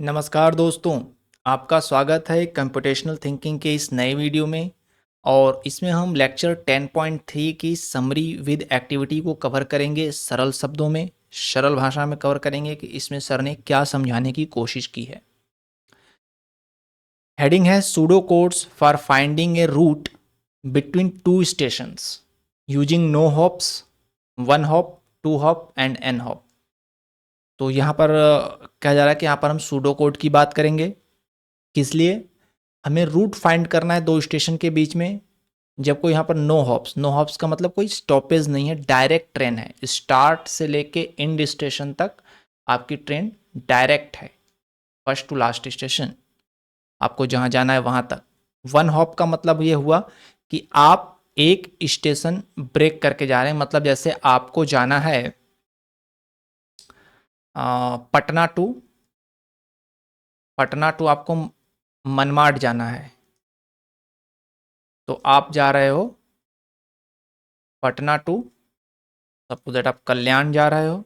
नमस्कार दोस्तों, आपका स्वागत है कंप्यूटेशनल थिंकिंग के इस नए वीडियो में। और इसमें हम लेक्चर 10.3 की समरी विद एक्टिविटी को कवर करेंगे। सरल शब्दों में, सरल भाषा में कवर करेंगे कि इसमें सर ने क्या समझाने की कोशिश की है। हेडिंग है pseudo codes for finding a route between two stations using no hops, one hop, two hop and n hop. तो यहाँ पर कहा जा रहा है कि यहाँ पर हम सूडो कोड की बात करेंगे। किस लिए? हमें रूट फाइंड करना है दो स्टेशन के बीच में, जब कोई यहाँ पर नो हॉप्स, नो हॉप्स का मतलब कोई स्टॉपेज नहीं है, डायरेक्ट ट्रेन है, स्टार्ट से लेके एंड स्टेशन तक आपकी ट्रेन डायरेक्ट है, फर्स्ट टू लास्ट स्टेशन, आपको जहाँ जाना है वहाँ तक। वन हॉप का मतलब ये हुआ कि आप एक स्टेशन ब्रेक करके जा रहे हैं, मतलब जैसे आपको जाना है पटना टू आपको मनमाड जाना है, तो आप जा रहे हो पटना टू, सपोज दैट आप कल्याण जा रहे हो।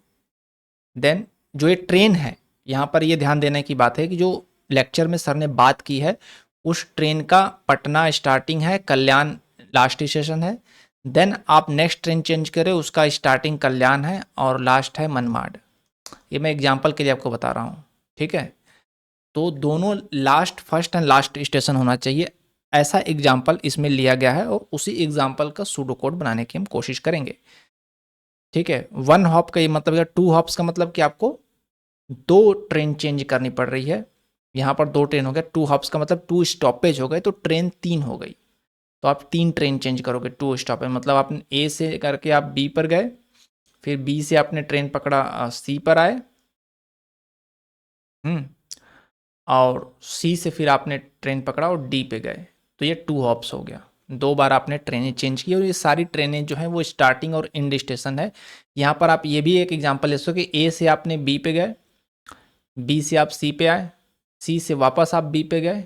देन जो ये ट्रेन है, यहाँ पर ये ध्यान देने की बात है कि जो लेक्चर में सर ने बात की है, उस ट्रेन का पटना स्टार्टिंग है, कल्याण लास्ट स्टेशन है। देन आप नेक्स्ट ट्रेन चेंज करें, उसका स्टार्टिंग कल्याण है और लास्ट है मनमाड। ये मैं एग्जाम्पल के लिए आपको बता रहा हूँ, ठीक है। तो दोनों last, first and last station होना चाहिए, ऐसा एग्जाम्पल इसमें लिया गया है और उसी एग्जाम्पल का सूडो कोड बनाने की हम कोशिश करेंगे, ठीक है। वन हॉप का ये मतलब है, टू हॉप्स का मतलब कि आपको दो ट्रेन चेंज करनी पड़ रही है। यहाँ पर दो ट्रेन हो गया, टू हॉप्स का मतलब टू स्टॉपेज हो गए, तो ट्रेन तीन हो गई, तो आप तीन ट्रेन चेंज करोगे। टू स्टॉपेज मतलब आपने ए से करके आप बी पर गए, फिर बी से आपने ट्रेन पकड़ा, सी पर आए, और सी से फिर आपने ट्रेन पकड़ा और डी पे गए, तो ये टू हॉप्स हो गया। दो बार आपने ट्रेनें चेंज की और ये सारी ट्रेनें जो हैं वो स्टार्टिंग और एंड स्टेशन है। यहाँ पर आप ये भी एक एग्जांपल ले सको कि ए से आपने बी पे गए, बी से आप सी पे आए, सी से वापस आप बी पे गए।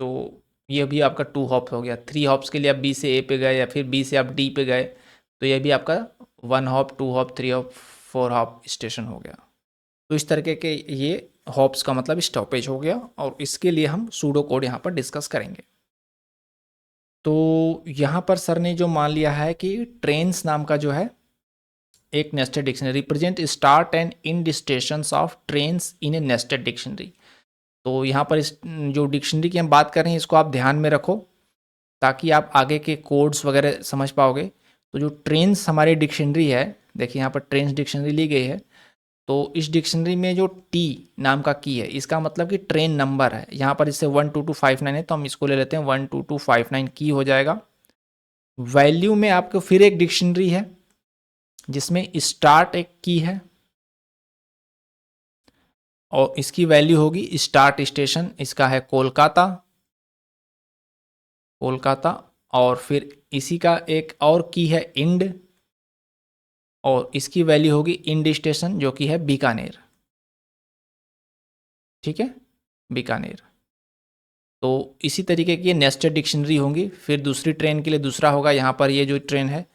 तो ये भी आपका टू हॉप हो गया। थ्री हॉप्स के लिए आप बी से ए पे गए या फिर बी से आप डी पे गए, तो ये भी आपका one hop, two hop, three hop, four hop station हो गया। तो इस तरीके के ये हॉप्स का मतलब स्टॉपेज हो गया, और इसके लिए हम सूडो कोड यहाँ पर डिस्कस करेंगे। तो यहाँ पर सर ने जो मान लिया है कि ट्रेन्स नाम का जो है एक nested dictionary, represent start and and stations of trains in A nested dictionary. तो यहाँ पर इस जो डिक्शनरी की हम बात कर रहे हैं, इसको आप ध्यान में रखो ताकि आप आगे के कोड्स वगैरह समझ पाओगे। तो जो ट्रेन्स हमारी डिक्शनरी है, देखिए यहाँ पर ट्रेन्स डिक्शनरी ली गई है, तो इस डिक्शनरी में जो टी नाम का की है, इसका मतलब कि ट्रेन नंबर है। यहाँ पर इससे 12259 है, तो हम इसको ले लेते हैं 12259 की हो जाएगा। वैल्यू में आपको फिर एक डिक्शनरी है जिसमें स्टार्ट एक की है, और इसकी वैल्यू होगी स्टार्ट स्टेशन, इसका है कोलकाता, कोलकाता। और फिर इसी का एक और की है इंड, और इसकी वैल्यू होगी इंड स्टेशन जो कि है बीकानेर, ठीक है, बीकानेर। तो इसी तरीके की नेस्टेड डिक्शनरी होंगी। फिर दूसरी ट्रेन के लिए दूसरा होगा, यहाँ पर ये जो ट्रेन है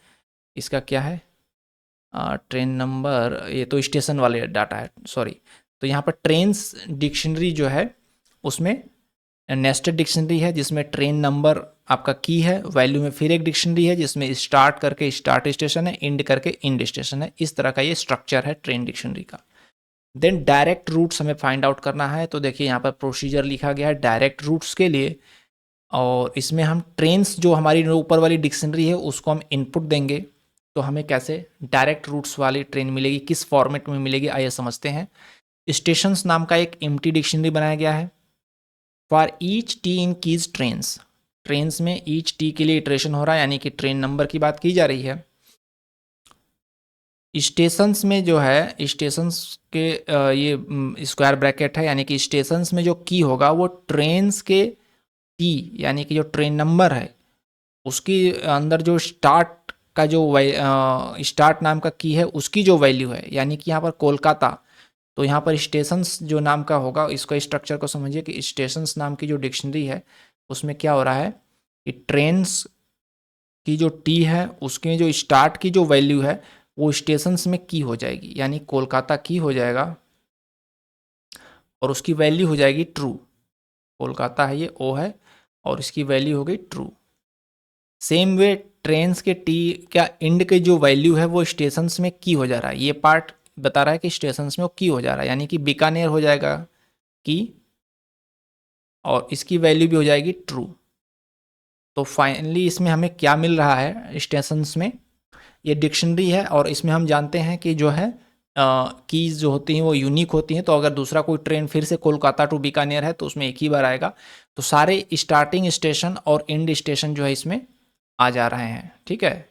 इसका क्या है, ट्रेन नंबर, ये तो स्टेशन वाले डाटा है, सॉरी। तो यहाँ पर ट्रेन्स डिक्शनरी जो है उसमें नेस्टेड डिक्शनरी है जिसमें ट्रेन नंबर आपका की है, वैल्यू में फिर एक डिक्शनरी है जिसमें स्टार्ट करके स्टार्ट स्टेशन है, इंड करके इंड स्टेशन है। इस तरह का ये स्ट्रक्चर है ट्रेन डिक्शनरी का। देन डायरेक्ट रूट्स हमें फाइंड आउट करना है, तो देखिए यहाँ पर प्रोसीजर लिखा गया है डायरेक्ट रूट्स के लिए, और इसमें हम ट्रेन्स जो हमारी ऊपर वाली डिक्शनरी है उसको हम इनपुट देंगे। तो हमें कैसे डायरेक्ट रूट्स वाली ट्रेन मिलेगी, किस फॉर्मेट में मिलेगी, आइए समझते हैं। स्टेशंस नाम का एक एम्प्टी डिक्शनरी बनाया गया है। For each T in keys trains, trains में ईच टी के लिए इटरेशन हो रहा है, यानी कि ट्रेन नंबर की बात की जा रही है। स्टेशंस में जो है, स्टेशंस के ये स्क्वायर ब्रैकेट है, यानी कि स्टेशंस में जो की होगा वो ट्रेन्स के टी, यानी कि जो ट्रेन नंबर है उसकी अंदर जो स्टार्ट का जो स्टार्ट नाम का की है उसकी जो वैल्यू है, यानी कि यहाँ पर कोलकाता। तो यहाँ पर स्टेशंस जो नाम का होगा, इसको स्ट्रक्चर को समझिए कि स्टेशंस नाम की जो डिक्शनरी है उसमें क्या हो रहा है कि ट्रेन्स की जो टी है उसके जो स्टार्ट की जो वैल्यू है वो स्टेशंस में की हो जाएगी, यानी कोलकाता की हो जाएगा, और उसकी वैल्यू हो जाएगी ट्रू। कोलकाता है ये, ओ है, और इसकी वैल्यू हो गई ट्रू। सेम वे ट्रेन्स के टी क्या इंड के जो वैल्यू है वो स्टेशंस में की हो जा रहा है। ये पार्ट बता रहा है कि स्टेशंस में वो की हो जा रहा है, यानी कि बीकानेर हो जाएगा की, और इसकी वैल्यू भी हो जाएगी ट्रू। तो फाइनली इसमें हमें क्या मिल रहा है स्टेशंस में, ये डिक्शनरी है, और इसमें हम जानते हैं कि जो है कीज़ जो होती हैं वो यूनिक होती हैं। तो अगर दूसरा कोई ट्रेन फिर से कोलकाता टू बीकानेर है तो उसमें एक ही बार आएगा। तो सारे स्टार्टिंग स्टेशन और एंड स्टेशन जो है इसमें आ जा रहे हैं, ठीक है।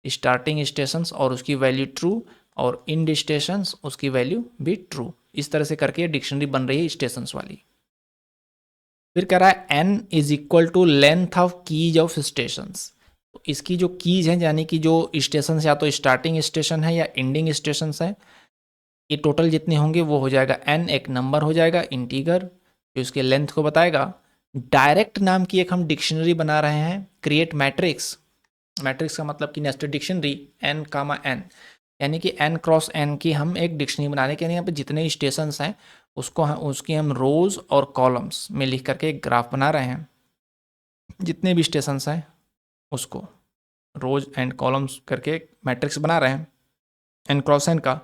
स्टार्टिंग स्टेशंस और उसकी वैल्यू ट्रू, और एंड स्टेशंस उसकी वैल्यू भी ट्रू। इस तरह से करके ये डिक्शनरी बन रही है स्टेशंस वाली। फिर कह रहा है n is equal to length of keys of stations. तो इसकी जो कीज हैं, यानी कि जो स्टेशन या तो स्टार्टिंग स्टेशन है या एंडिंग स्टेशन है, ये टोटल जितने होंगे वो हो जाएगा n, एक नंबर हो जाएगा इंटीगर जो इसके लेंथ को बताएगा। डायरेक्ट नाम की एक हम डिक्शनरी बना रहे हैं, क्रिएट मैट्रिक्स। मैट्रिक्स का मतलब कि नेस्टेड डिक्शनरी n, n, यानी कि n क्रॉस n की हम एक डिक्शनरी बनाने के लिए यहाँ पे जितने स्टेशन हैं उसकी हम रोज़ और कॉलम्स में लिख करके एक ग्राफ बना रहे हैं। जितने भी स्टेशन हैं उसको रोज एंड कॉलम्स करके एक मैट्रिक्स बना रहे हैं n क्रॉस n का।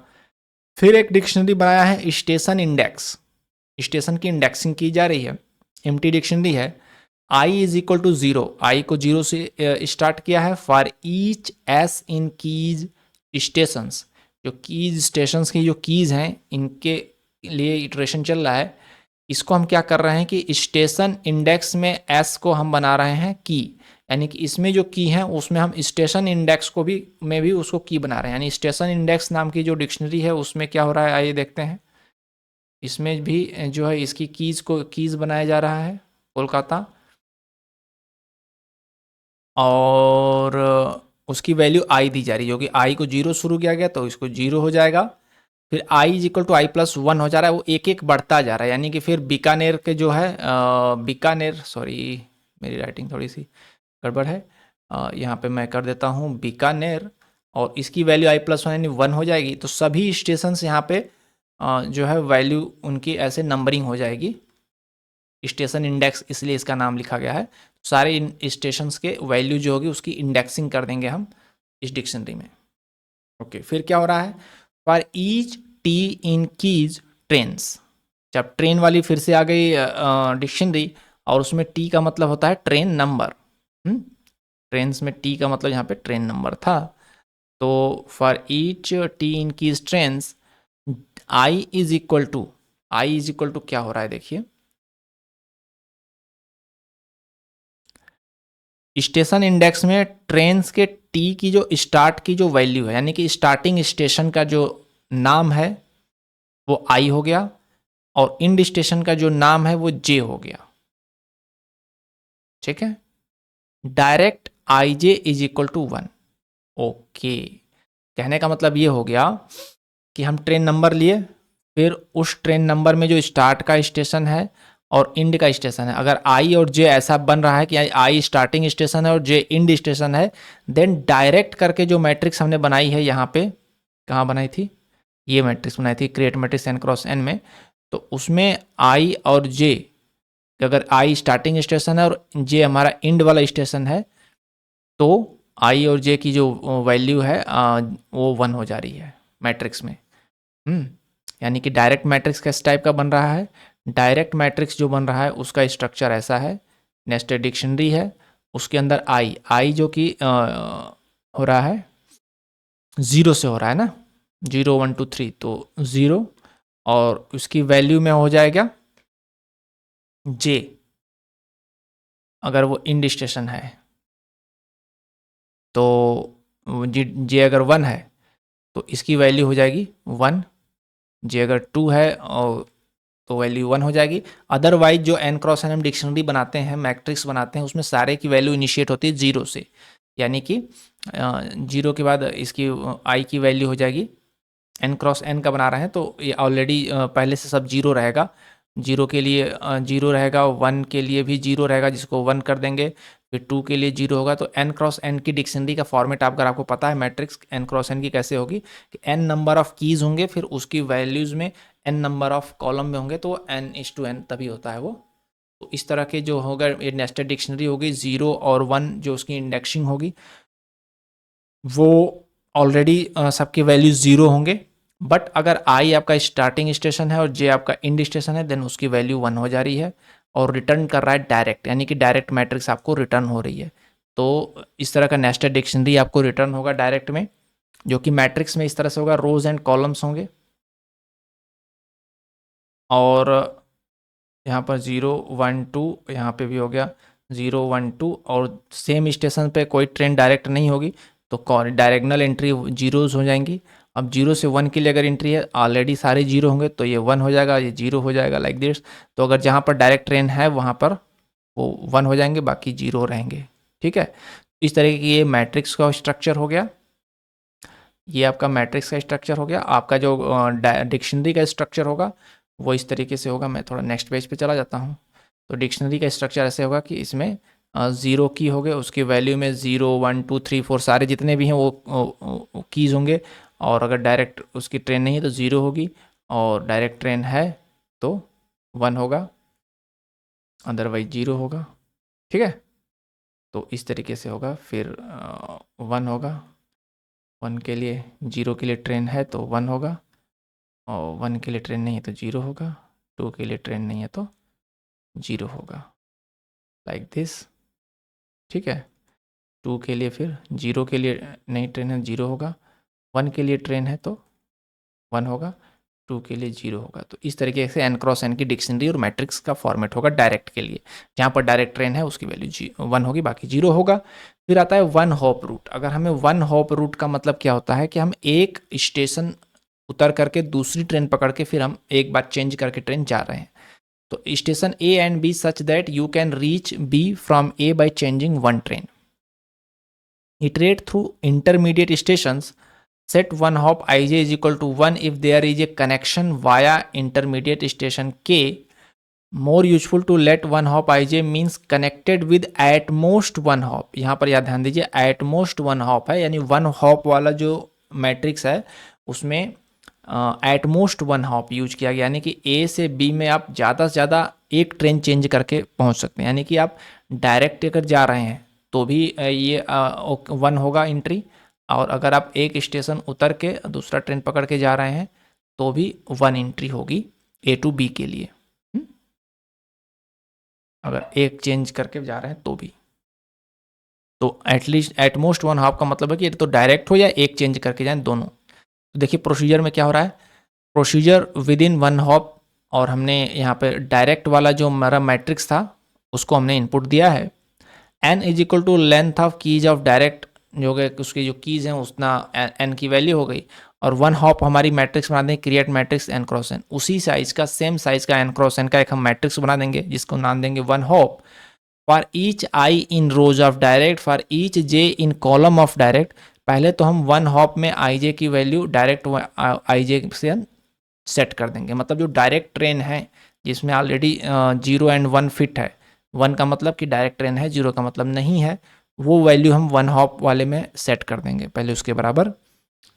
फिर एक डिक्शनरी बनाया है स्टेशन इंडेक्स। स्टेशन की इंडेक्सिंग की जा रही है, एम्प्टी डिक्शनरी है। i इज इक्वल टू 0, आई को 0 से स्टार्ट किया है। For each S in keys stations, जो कीज स्टेशंस की जो कीज़ हैं इनके लिए इटरेशन चल रहा है। इसको हम क्या कर रहे हैं कि स्टेशन इंडेक्स में एस को हम बना रहे हैं की, यानी कि इसमें जो की है उसमें हम स्टेशन इंडेक्स को भी में भी उसको की बना रहे हैं। यानी स्टेशन इंडेक्स नाम की जो डिक्शनरी है उसमें क्या हो रहा है आइए देखते हैं। इसमें भी जो है इसकी कीज़ बनाया जा रहा है कोलकाता, और उसकी वैल्यू आई दी जा रही है, जो कि आई को 0 शुरू किया गया तो इसको 0 हो जाएगा। फिर I is equal to I plus 1 हो जा रहा है, वो एक एक बढ़ता जा रहा है। यानी कि फिर बीकानेर के जो है बीकानेर, सॉरी मेरी राइटिंग थोड़ी सी गड़बड़ है, यहाँ पे मैं कर देता हूँ बीकानेर, और इसकी वैल्यू आई प्लस 1 यानी 1 हो जाएगी। तो सभी स्टेशन यहाँ पे जो है वैल्यू उनकी ऐसे नंबरिंग हो जाएगी। स्टेशन इंडेक्स इसलिए इसका नाम लिखा गया है। सारे स्टेशंस के वैल्यू जो होगी उसकी इंडेक्सिंग कर देंगे हम इस डिक्शनरी में। ओके, फिर क्या हो रहा है, for each T in keys trains. जब ट्रेन वाली फिर से आ गई डिक्शनरी, और उसमें टी का मतलब होता है ट्रेन नंबर। ट्रेन्स में टी का मतलब यहाँ पे ट्रेन नंबर था। तो for each T in keys trains i is equal to क्या हो रहा है देखिए, स्टेशन इंडेक्स में ट्रेन्स के टी की जो स्टार्ट की जो वैल्यू है, यानी कि स्टार्टिंग स्टेशन का जो नाम है वो आई हो गया, और इंड स्टेशन का जो नाम है वो जे हो गया। ठीक है, direct I j is equal to 1। Okay, कहने का मतलब ये हो गया कि हम ट्रेन नंबर लिए, फिर उस ट्रेन नंबर में जो स्टार्ट का स्टेशन है और इंड का स्टेशन है, अगर आई और जे ऐसा बन रहा है कि आई स्टार्टिंग स्टेशन है और जे इंड स्टेशन है, देन डायरेक्ट करके जो मैट्रिक्स हमने बनाई है यहाँ पे, कहाँ बनाई थी, ये मैट्रिक्स बनाई थी create matrix n cross n में। तो उसमें आई और जे, अगर आई स्टार्टिंग स्टेशन है और जे हमारा इंड वाला स्टेशन है, तो आई और जे की जो वैल्यू है वो 1 हो जा रही है मैट्रिक्स में। यानी कि डायरेक्ट मैट्रिक्स किस टाइप का बन रहा है, डायरेक्ट मैट्रिक्स जो बन रहा है उसका स्ट्रक्चर ऐसा है, नेस्टेड डिक्शनरी है, उसके अंदर आई जो कि हो रहा है 0 से हो रहा है ना, 0 1 2 3, तो 0, और उसकी वैल्यू में हो जाएगा जे, अगर वो इंड स्टेशन है तो जे अगर 1 है तो इसकी वैल्यू हो जाएगी 1, जे अगर 2 है और तो वैल्यू 1 हो जाएगी। अदरवाइज जो n क्रॉस n हम डिक्शनरी बनाते हैं, मैट्रिक्स बनाते हैं, उसमें सारे की वैल्यू इनिशिएट होती है 0 से, यानी कि 0 के बाद इसकी i की वैल्यू हो जाएगी, n क्रॉस n का बना रहे हैं तो ये ऑलरेडी पहले से सब 0 रहेगा। 0 के लिए 0 रहेगा, 1 के लिए भी 0 रहेगा जिसको 1 कर देंगे, फिर 2 के लिए 0 होगा। तो n क्रॉस n की डिक्शनरी का फॉर्मेट अगर आपको पता है मैट्रिक्स n क्रॉस n की कैसे होगी कि n नंबर ऑफ कीज़ होंगे, फिर उसकी वैल्यूज़ में n नंबर ऑफ कॉलम में होंगे तो n/n तभी होता है वो। तो इस तरह के जो होगा ये नेस्टेड डिक्शनरी होगी, 0 और 1 जो उसकी इंडेक्सिंग होगी वो ऑलरेडी सबके वैल्यू 0 होंगे, बट अगर i आपका स्टार्टिंग स्टेशन है और j आपका एंड स्टेशन है देन उसकी वैल्यू 1 हो जा रही है और रिटर्न कर रहा है डायरेक्ट, यानी कि डायरेक्ट मैट्रिक्स आपको रिटर्न हो रही है। तो इस तरह का नेस्टेड डिक्शनरी आपको रिटर्न होगा डायरेक्ट में, जो कि मैट्रिक्स में इस तरह से होगा, रोज एंड कॉलम्स होंगे और यहाँ पर 0 1 2 यहाँ पे भी हो गया 0 1 2 और सेम स्टेशन पे कोई ट्रेन डायरेक्ट नहीं होगी तो डायरेक्नल एंट्री जीरोज हो जाएंगी। अब 0 से 1 के लिए अगर एंट्री है ऑलरेडी सारे 0 होंगे तो ये 1 हो जाएगा, ये 0 हो जाएगा, लाइक दिस। तो अगर जहाँ पर डायरेक्ट ट्रेन है वहाँ पर वो 1 हो जाएंगे, बाकी 0 रहेंगे। ठीक है, इस तरह की ये मैट्रिक्स का स्ट्रक्चर हो गया, ये आपका मैट्रिक्स का स्ट्रक्चर हो गया। आपका जो डिक्शनरी का स्ट्रक्चर होगा वो इस तरीके से होगा। मैं थोड़ा नेक्स्ट पेज पे चला जाता हूँ। तो डिक्शनरी का स्ट्रक्चर ऐसे होगा कि इसमें 0 की हो गए, उसकी वैल्यू में 0 1 2 3 4 सारे जितने भी हैं वो कीज़ होंगे, और अगर डायरेक्ट उसकी ट्रेन नहीं है तो 0 होगी, और डायरेक्ट ट्रेन है तो 1 होगा, अदरवाइज 0 होगा। ठीक है, तो इस तरीके से होगा। फिर 1 होगा, 1 के लिए, 0 के लिए ट्रेन है तो 1 होगा, और 1 के लिए ट्रेन नहीं है तो 0 होगा, 2 के लिए ट्रेन नहीं है तो 0 होगा, लाइक दिस। ठीक है, 2 के लिए, फिर 0 के लिए नहीं ट्रेन है 0 होगा, 1 के लिए ट्रेन है तो 1 होगा, 2 के लिए 0 होगा। तो इस तरीके से n क्रॉस n की डिक्शनरी और मैट्रिक्स का फॉर्मेट होगा डायरेक्ट के लिए। जहाँ पर डायरेक्ट ट्रेन है उसकी वैल्यू 1 होगी, बाकी 0 होगा। फिर आता है वन हॉप रूट। अगर हमें वन हॉप रूट का मतलब क्या होता है कि हम एक स्टेशन उतर करके दूसरी ट्रेन पकड़ के फिर हम एक बार चेंज करके ट्रेन जा रहे हैं। तो station A and B such that you can reach B from A by changing one train. Iterate through intermediate stations. Set one hop ij is equal to 1 if there is a connection via intermediate station K. More useful to let one hop ij means connected with at most one hop. यहाँ पर याद ध्यान दीजिए at most one hop है, यानी one hop वाला जो matrix है उसमें at most one hop use किया गया, यानी कि ए से बी में आप ज़्यादा से ज़्यादा एक ट्रेन चेंज करके पहुंच सकते हैं। यानी कि आप डायरेक्ट अगर जा रहे हैं तो भी ये 1 होगा एंट्री, और अगर आप एक स्टेशन उतर के दूसरा ट्रेन पकड़ के जा रहे हैं तो भी 1 एंट्री होगी A to B के लिए। अगर एक चेंज करके जा रहे हैं तो भी, तो at least at most one hop का मतलब है कि तो डायरेक्ट हो या एक चेंज करके जाएं, दोनों। तो देखिए प्रोसीजर में क्या हो रहा है, procedure with in one hop, और हमने यहाँ पे डायरेक्ट वाला जो हमारा मैट्रिक्स था उसको हमने इनपुट दिया है। n is equal to length of keys of direct, जो कि उसकी जो कीज़ हैं उतना n की वैल्यू हो गई, और वन हॉप हमारी मैट्रिक्स बना देंगे create matrix n cross n। उसी साइज का, सेम साइज का n क्रॉस n का एक हम मैट्रिक्स बना देंगे जिसको नाम देंगे one hop. For each i in rose of direct, for each j in column of direct. पहले तो हम वन हॉप में ij की वैल्यू डायरेक्ट ij से सेट कर देंगे, मतलब जो डायरेक्ट ट्रेन है जिसमें ऑलरेडी 0 एंड 1 फिट है, 1 का मतलब कि डायरेक्ट ट्रेन है, 0 का मतलब नहीं है, वो वैल्यू हम वन हॉप वाले में सेट कर देंगे पहले उसके बराबर,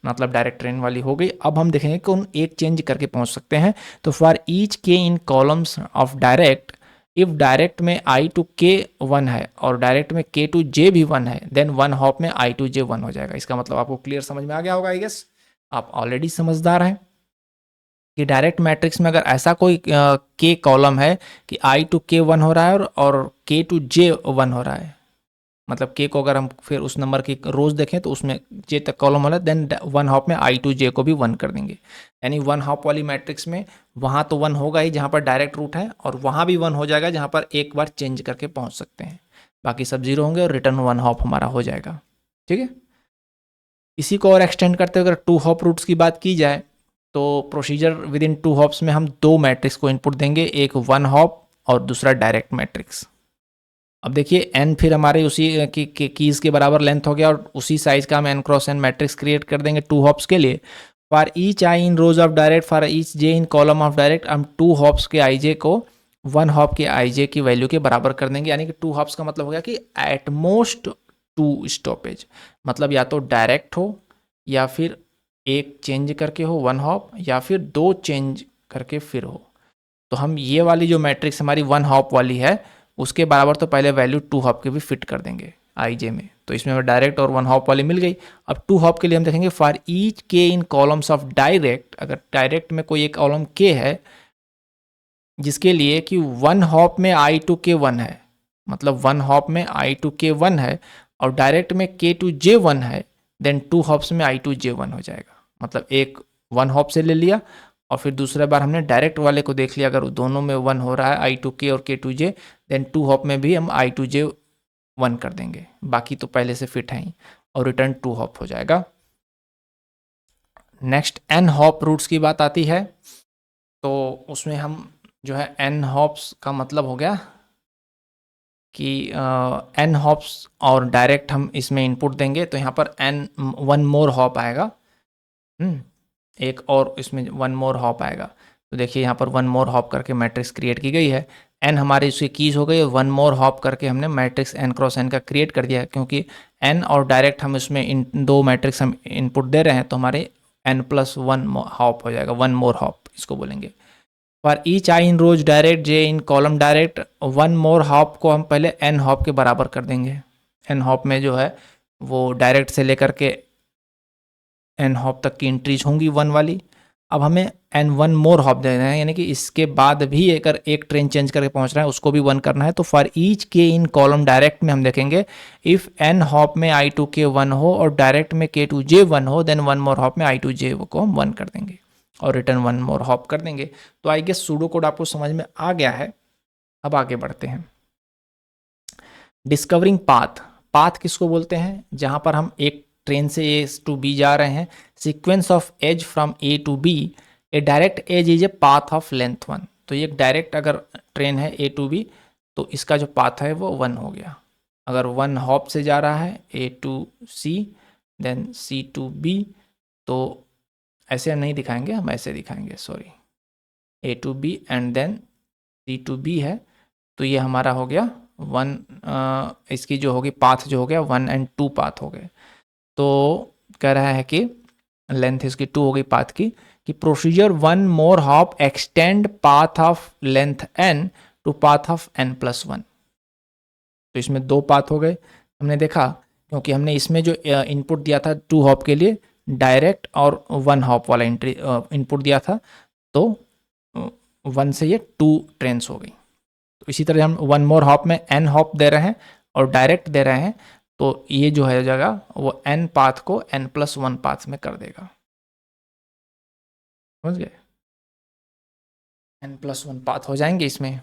मतलब डायरेक्ट ट्रेन वाली हो गई। अब हम देखेंगे कि उन एक चेंज करके पहुंच सकते हैं। तो for each k in columns of direct, if direct में i टू k 1 है और डायरेक्ट में k टू j भी 1 है, देन वन हॉप में i टू j 1 हो जाएगा। इसका मतलब आपको क्लियर समझ में आ गया होगा, आई गेस आप ऑलरेडी समझदार हैं कि डायरेक्ट मैट्रिक्स में अगर ऐसा कोई k कॉलम है कि i टू k 1 हो रहा है और k टू j 1 हो रहा है, मतलब k को अगर हम फिर उस नंबर की रोज देखें तो उसमें j तक कॉलम हो रहा है, देन वन हॉप में i टू j को भी 1 कर देंगे। यानी वन हॉप वाली मैट्रिक्स में वहाँ तो 1 होगा ही जहाँ पर डायरेक्ट रूट है, और वहाँ भी 1 हो जाएगा जहाँ पर एक बार चेंज करके पहुँच सकते हैं, बाकी सब 0 होंगे और रिटर्न वन हॉप हमारा हो जाएगा। ठीक है, इसी को और एक्सटेंड करते हुए अगर 2 हॉप रूट्स की बात की जाए तो प्रोसीजर विद इन 2 हॉप्स में हम 2 मैट्रिक्स को इनपुट देंगे, एक वन हॉप और दूसरा डायरेक्ट मैट्रिक्स। अब देखिए n फिर हमारे उसी कीज़ के बराबर लेंथ हो गया, और उसी साइज का हम n cross n matrix create कर देंगे 2 हॉप्स के लिए। For each i in rose of direct, for each j in column of direct, हम 2 हॉप्स के ij को 1 हॉप के ij की वैल्यू के बराबर कर देंगे। यानी कि 2 हॉप्स का मतलब हो गया कि एट मोस्ट 2 स्टॉपेज, मतलब या तो डायरेक्ट हो या फिर एक चेंज करके हो 1 हॉप, या फिर 2 चेंज करके फिर हो। तो हम ये वाली जो मैट्रिक्स हमारी 1 हॉप वाली है उसके बराबर तो पहले वैल्यू 2 हॉप की भी फिट कर देंगे आई जे में। तो इसमें हमें डायरेक्ट और 1 हॉप वाली मिल गई। अब 2 हॉप के लिए हम देखेंगे for each k in columns of direct, अगर डायरेक्ट में कोई एक कॉलम के है जिसके लिए कि 1 हॉप में आई टू के 1 है, मतलब 1 हॉप में आई टू के 1 है और डायरेक्ट में के टू जे 1 है, देन 2 हॉप्स में आई टू जे 1 हो जाएगा। मतलब एक 1 हॉप से ले लिया और फिर दूसरा बार हमने डायरेक्ट वाले को देख लिया, अगर दोनों में 1 हो रहा है आई टू के और के टू जे, देन 2 हॉप में भी हम आई टू जे 1 कर देंगे, बाकी तो पहले से फिट है ही, और रिटर्न 2 हॉप हो जाएगा। नेक्स्ट एन हॉप रूट्स की बात आती है, तो उसमें हम जो है एन हॉप्स का मतलब हो गया कि एन हॉप्स और डायरेक्ट हम इसमें इनपुट देंगे तो यहाँ पर एन 1 मोर हॉप आएगा, एक और इसमें 1 मोर हॉप आएगा। तो देखिए यहाँ पर 1 मोर हॉप करके मैट्रिक्स क्रिएट की गई है। एन हमारी इसकी कीज हो गई, 1 मोर हॉप करके हमने मैट्रिक्स एन क्रॉस एन का क्रिएट कर दिया है, क्योंकि एन और डायरेक्ट हम इसमें इन दो मैट्रिक्स हम इनपुट दे रहे हैं तो हमारे एन प्लस 1 हॉप हो जाएगा, 1 मोर हॉप इसको बोलेंगे। For each i in rows direct j in column direct 1 more hop को हम पहले एन हॉप के बराबर कर देंगे। एन हॉप में जो है वो डायरेक्ट से लेकर के एन हॉप तक की एंट्रीज होंगी 1 वाली। अब हमें एन 1 मोर हॉप दे रहे हैं, यानी कि इसके बाद भी अगर एक ट्रेन चेंज करके पहुंच रहा है उसको भी 1 करना है। तो for each k in column direct में हम देखेंगे इफ़ एन हॉप में आई टू के 1 हो और डायरेक्ट में के टू जे 1 हो, देन 1 मोर हॉप में आई टू जे को हम 1 कर देंगे और रिटर्न 1 मोर हॉप कर देंगे। तो आई गेस सूडो कोड आपको समझ में आ गया है। अब आगे बढ़ते हैं। डिस्कवरिंग पाथ, पाथ किसको बोलते हैं? जहां पर हम एक ट्रेन से ए टू बी जा रहे हैं, sequence of edge from a to b, a direct edge is a path of length 1। तो ये डायरेक्ट अगर ट्रेन है ए टू बी तो इसका जो पाथ है वो 1 हो गया। अगर 1 हॉप से जा रहा है A to C then C to B, तो ऐसे हम नहीं दिखाएंगे, हम ऐसे दिखाएंगे, sorry, A to B and then C to B है। तो ये हमारा हो गया 1, इसकी जो होगी पाथ जो हो गया 1 एंड 2 पाथ हो गए। तो कह रहा है कि लेंथ इसकी 2 हो गई पाथ की, कि procedure 1 more hop extend path of length n to path of n plus 1। तो इसमें 2 पाथ हो गए हमने देखा, क्योंकि हमने इसमें जो इनपुट दिया था 2 हॉप के लिए डायरेक्ट और 1 हॉप वाला इनपुट दिया था, तो 1 से ये 2 ट्रेन्स हो गई। तो इसी तरह हम 1 मोर हॉप में n हॉप दे रहे हैं और डायरेक्ट दे रहे हैं, तो ये जो है जगह वो n पाथ को n प्लस 1 पाथ में कर देगा। समझ गए? n प्लस 1 पाथ हो जाएंगे इसमें।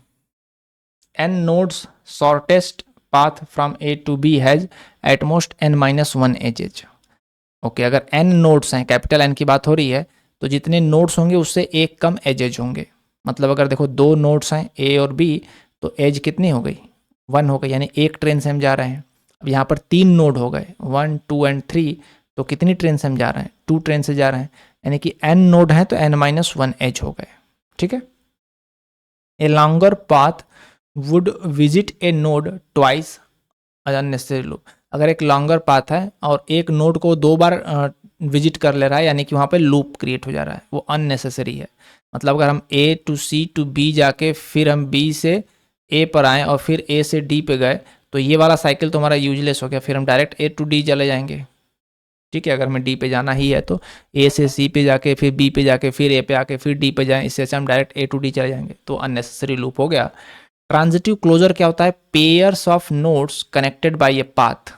n nodes shortest path from a to b has at most n minus 1 edges. Okay, अगर n नोड्स हैं, कैपिटल N की बात हो रही है, तो जितने नोड्स होंगे उससे एक कम एजेज होंगे। मतलब अगर देखो 2 नोड्स हैं a और b, तो एज कितनी हो गई? 1 हो गई, यानी एक ट्रेन से हम जा रहे हैं। अब यहाँ पर 3 नोड हो गए 1 2 एंड 3, तो कितनी ट्रेन से हम जा रहे हैं? 2 ट्रेन से जा रहे हैं, यानी कि n नोड हैं तो n माइनस 1 एज हो गए। ठीक है। A longer path would visit A node twice unnecessary loop. अगर एक लॉन्गर पाथ है और एक नोड को 2 बार विजिट कर ले रहा है, यानी कि वहाँ पे लूप क्रिएट हो जा रहा है, वो अननेसेसरी है। मतलब अगर हम a to c to b जाके फिर हम b से a पर आए और फिर a से d पे गए, तो ये वाला साइकिल तो हमारा यूजलेस हो गया, फिर हम डायरेक्ट a टू d चले जाएंगे। ठीक है, अगर हमें d पे जाना ही है तो a से c पे जाके फिर b पे जाके फिर a पे आके फिर d पे जाएं, इससे हम डायरेक्ट a टू d चले जाएंगे, तो अननेसेसरी लूप हो गया। ट्रांजिटिव क्लोजर क्या होता है? Pairs of nodes connected by a path.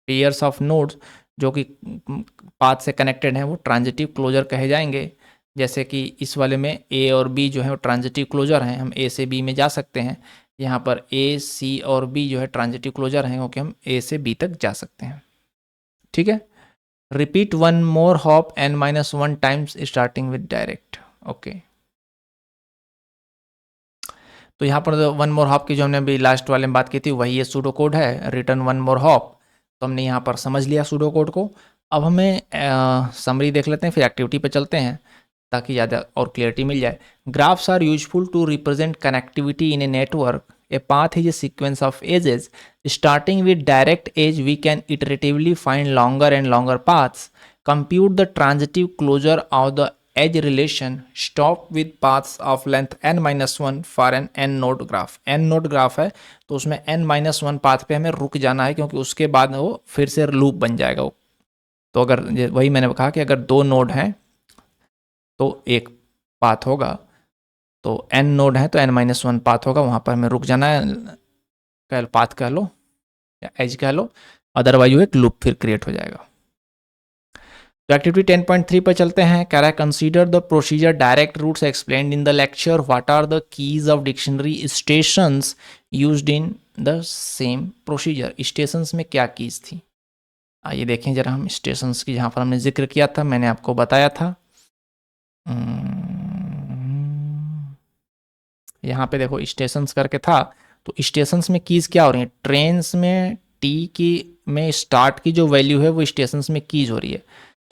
Pairs of nodes जो कि पाथ से कनेक्टेड हैं वो ट्रांजिटिव क्लोजर कहे जाएंगे। जैसे कि इस वाले में a और b जो है वो ट्रांजिटिव क्लोजर हैं, हम a से b में जा सकते हैं। यहाँ पर a c और b जो है ट्रांजिटिव क्लोजर हैं, क्योंकि हम a से b तक जा सकते हैं। ठीक है। Repeat 1 more hop n minus 1 times starting with direct. Okay, तो यहाँ पर 1 मोर हॉप की जो हमने अभी लास्ट वाले में बात की थी वही ये सूडो कोड है, रिटर्न 1 मोर हॉप। तो हमने यहाँ पर समझ लिया सूडो कोड को। अब हमें समरी देख लेते हैं, फिर एक्टिविटी पे चलते हैं ताकि ज़्यादा और क्लियरिटी मिल जाए। Graphs are useful to represent connectivity in a network. A path is a sequence of edges starting with direct edge we can iteratively find longer and longer paths, compute the transitive closure of the edge relation stop with paths of length n-1 for an n node graph. n node graph है तो उसमें n-1 path पे हमें रुक जाना है, क्योंकि उसके बाद वो फिर से लूप बन जाएगा वो। तो अगर वही मैंने कहा कि अगर 2 नोड हैं तो एक पाथ होगा, तो n नोड है तो n-1 पाथ होगा, वहाँ पर हमें रुक जाना है, पाथ कह लो या एज कह लो, अदरवाइज वो एक लूप फिर क्रिएट हो जाएगा। तो एक्टिविटी 10.3 पर चलते हैं। कह रहा है consider the procedure direct routes explained in the lecture, what are the keys of dictionary stations used in the same procedure. Stations में क्या कीज थी, आइए देखें जरा हम स्टेशंस की, जहाँ पर हमने जिक्र किया था, मैंने आपको बताया था। यहाँ पे देखो स्टेशंस करके था, तो स्टेशंस में कीज क्या हो रही है, ट्रेन्स में टी की में स्टार्ट की जो वैल्यू है वो स्टेशंस में कीज हो रही है।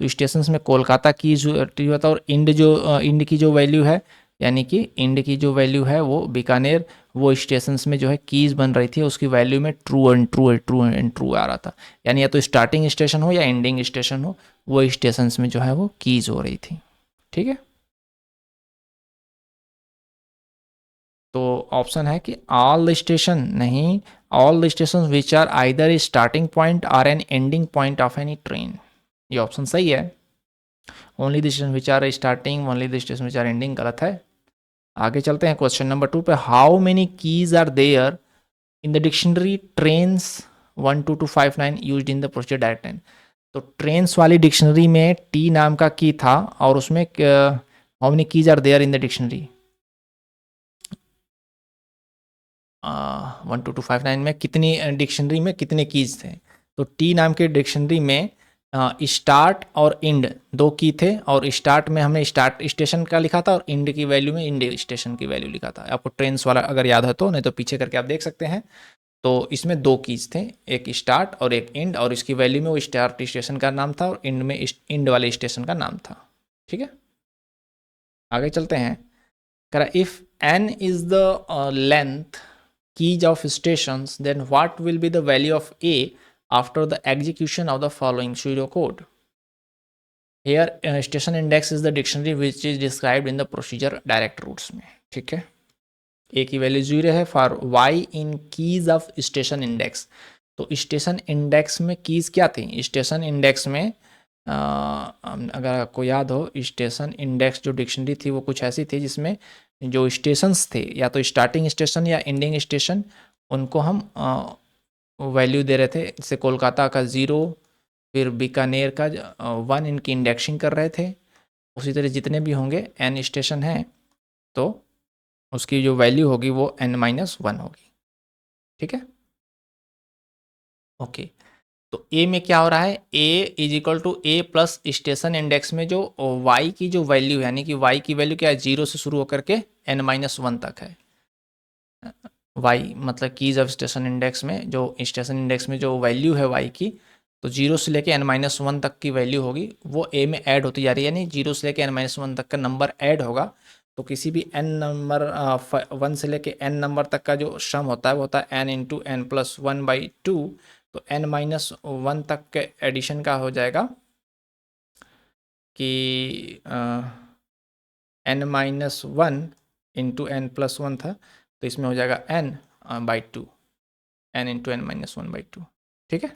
तो स्टेशंस में कोलकाता कीज होता है, और इंड की जो वैल्यू है, यानी कि इंड की जो वैल्यू है वो बीकानेर, वो स्टेशंस में जो है कीज बन रही थी, उसकी वैल्यू में true and true and true and true आ रहा था। यानी या तो स्टार्टिंग स्टेशन हो या एंडिंग स्टेशन हो, वो स्टेशंस में जो है वो कीज हो रही थी। ठीक है, तो ऑप्शन है कि ऑल द स्टेशन, नहीं, all the station which are either starting point और an ending point of any train, ये ऑप्शन सही है। Only the station which are starting, only the station which are ending गलत है। आगे चलते हैं क्वेश्चन नंबर 2 पे। How many keys are there in the dictionary trains 12259 used in the procedure direct line. तो ट्रेन्स वाली डिक्शनरी में T नाम का की था, और उसमें how many keys are there in the dictionary 12259 में कितनी डिक्शनरी में कितने कीज थे। तो टी नाम के डिक्शनरी में स्टार्ट और इंड 2 की थे, और स्टार्ट में हमने स्टार्ट स्टेशन का लिखा था और इंड की वैल्यू में इंड स्टेशन की वैल्यू लिखा था। आपको ट्रेन्स वाला अगर याद है तो, नहीं तो पीछे करके आप देख सकते हैं। तो इसमें 2 कीज थे, एक स्टार्ट और एक इंड, और इसकी वैल्यू में वो स्टार्ट स्टेशन का नाम था और इंड में इंड वाले स्टेशन का नाम था। ठीक है, आगे चलते हैं। कह if n is the length keys of stations, then what will be the value of A after the execution of the following pseudocode? Here station index is the dictionary which is described in the procedure direct routes में। ठीक है, A की value 0 है for y in keys of station index. तो station index में keys क्या थी, station index में अगर आपको याद हो, स्टेशन इंडेक्स जो डिक्शनरी थी वो कुछ ऐसी थी जिसमें जो स्टेशंस थे, या तो स्टार्टिंग स्टेशन या एंडिंग स्टेशन, उनको हम वैल्यू दे रहे थे। जैसे कोलकाता का 0, फिर बीकानेर का 1, इनकी इंडेक्सिंग कर रहे थे। उसी तरह जितने भी होंगे n स्टेशन हैं, तो उसकी जो वैल्यू होगी वो n-1 होगी। ठीक है, ओके। तो ए में क्या हो रहा है, A is equal to A plus station index में जो वाई की जो वैल्यू है, यानी कि वाई की वैल्यू क्या है, 0 से शुरू होकर के n-1 तक है। वाई मतलब कीज ऑफ स्टेशन इंडेक्स में, जो स्टेशन इंडेक्स में जो वैल्यू है वाई की, तो 0 से लेके n-1 तक की वैल्यू होगी, वो ए में ऐड होती जा रही है, यानी 0 से लेके n-1 तक का नंबर ऐड होगा। तो किसी भी n नंबर 1 से लेके n नंबर तक का जो सम होता है वो होता है n इंटू n प्लस 1/2। तो n-1 तक के एडिशन का हो जाएगा कि n-1 इंटू n+1 था, तो इसमें हो जाएगा n/2, n इंटू n-1/2। ठीक है,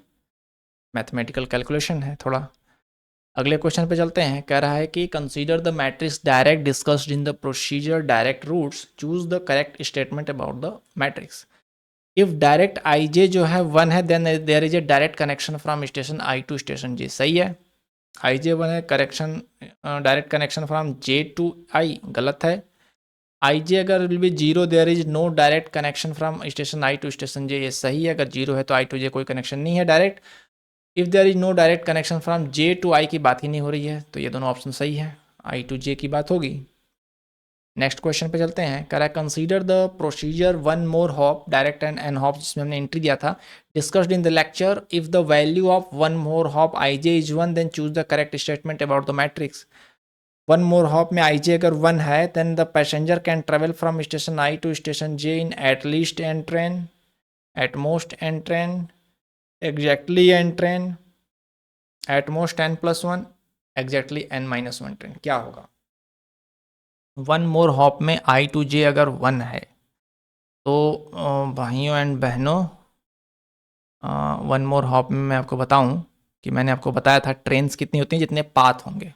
मैथमेटिकल कैलकुलेशन है थोड़ा। अगले क्वेश्चन पे चलते हैं। कह रहा है कि consider the matrix direct discussed in the procedure direct routes, choose the correct statement about the matrix. If direct I J जो है 1 है, then there is a direct connection from station I to station J. सही है, I J 1 है, correction direct connection from J to I गलत है। I जे अगर will be 0, there is no direct connection from station I to station जे, ये सही है। अगर 0 है तो आई टू जे कोई कनेक्शन नहीं है direct. If there is no direct connection from J to I की बात ही नहीं हो रही है, तो ये दोनों ऑप्शन सही है, आई टू जे की बात होगी। नेक्स्ट क्वेश्चन पे चलते हैं। कह रहा है consider the procedure 1 more hop direct and n hop, जिसमें हमने एंट्री दिया था, discussed in the lecture. If the value of 1 more hop i j is 1, then choose the correct statement about the matrix. 1 more hop में i जे अगर 1 है, then the passenger can travel from station I to station j in at least n train, at most N train, exactly n train, at most n+1, exactly n-1 train. क्या होगा, one more hop में आई to जे अगर 1 है तो भाइयों and बहनों, one more hop में मैं आपको बताऊं कि मैंने आपको बताया था ट्रेन्स कितनी होती हैं जितने पाथ होंगे।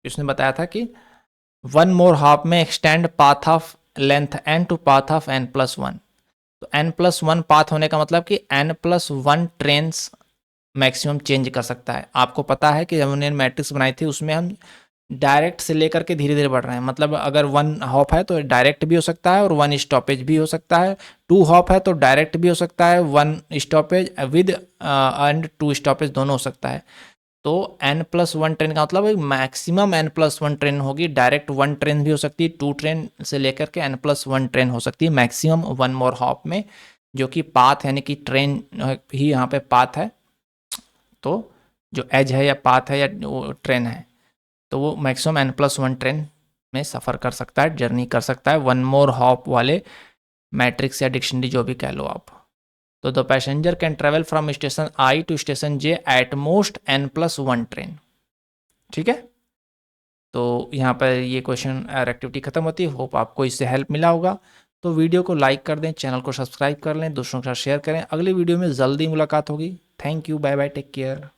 उसने बताया था कि वन मोर हॉप में extend path of length n to path of n+1। तो n+1 पाथ होने का मतलब कि n+1 ट्रेन्स मैक्सिमम चेंज कर सकता है। आपको पता है कि जब हमने मैट्रिक्स बनाई थी उसमें हम डायरेक्ट से लेकर के धीरे धीरे बढ़ रहे हैं, मतलब अगर 1 हॉप है तो डायरेक्ट भी हो सकता है और 1 स्टॉपेज भी हो सकता है। 2 हॉप है तो डायरेक्ट भी हो सकता है, 1 स्टॉपेज विद एंड 2 स्टॉपेज दोनों हो सकता है। तो n+1 ट्रेन का मतलब मैक्सिमम n+1 ट्रेन होगी। डायरेक्ट 1 ट्रेन भी हो सकती है, 2 ट्रेन से लेकर के n+1 ट्रेन हो सकती है मैक्सिमम वन मोर हॉप में, जो कि पाथ यानी कि ट्रेन ही यहाँ पे पाथ है। तो जो एज है या पाथ है या ट्रेन है तो वो मैक्सिमम n+1 ट्रेन में सफ़र कर सकता है, जर्नी कर सकता है वन मोर हॉप वाले मैट्रिक्स या डिक्शनरी जो भी कह लो आप। तो the passenger can travel from station I to station j at most n+1 train. ठीक है, तो यहाँ पर ये क्वेश्चन और एक्टिविटी खत्म होती है। होप आपको इससे हेल्प मिला होगा। तो वीडियो को लाइक कर दें, चैनल को सब्सक्राइब कर लें, दूसरों के साथ शेयर करें। अगली वीडियो में जल्दी मुलाकात होगी। Thank you, bye bye, take care.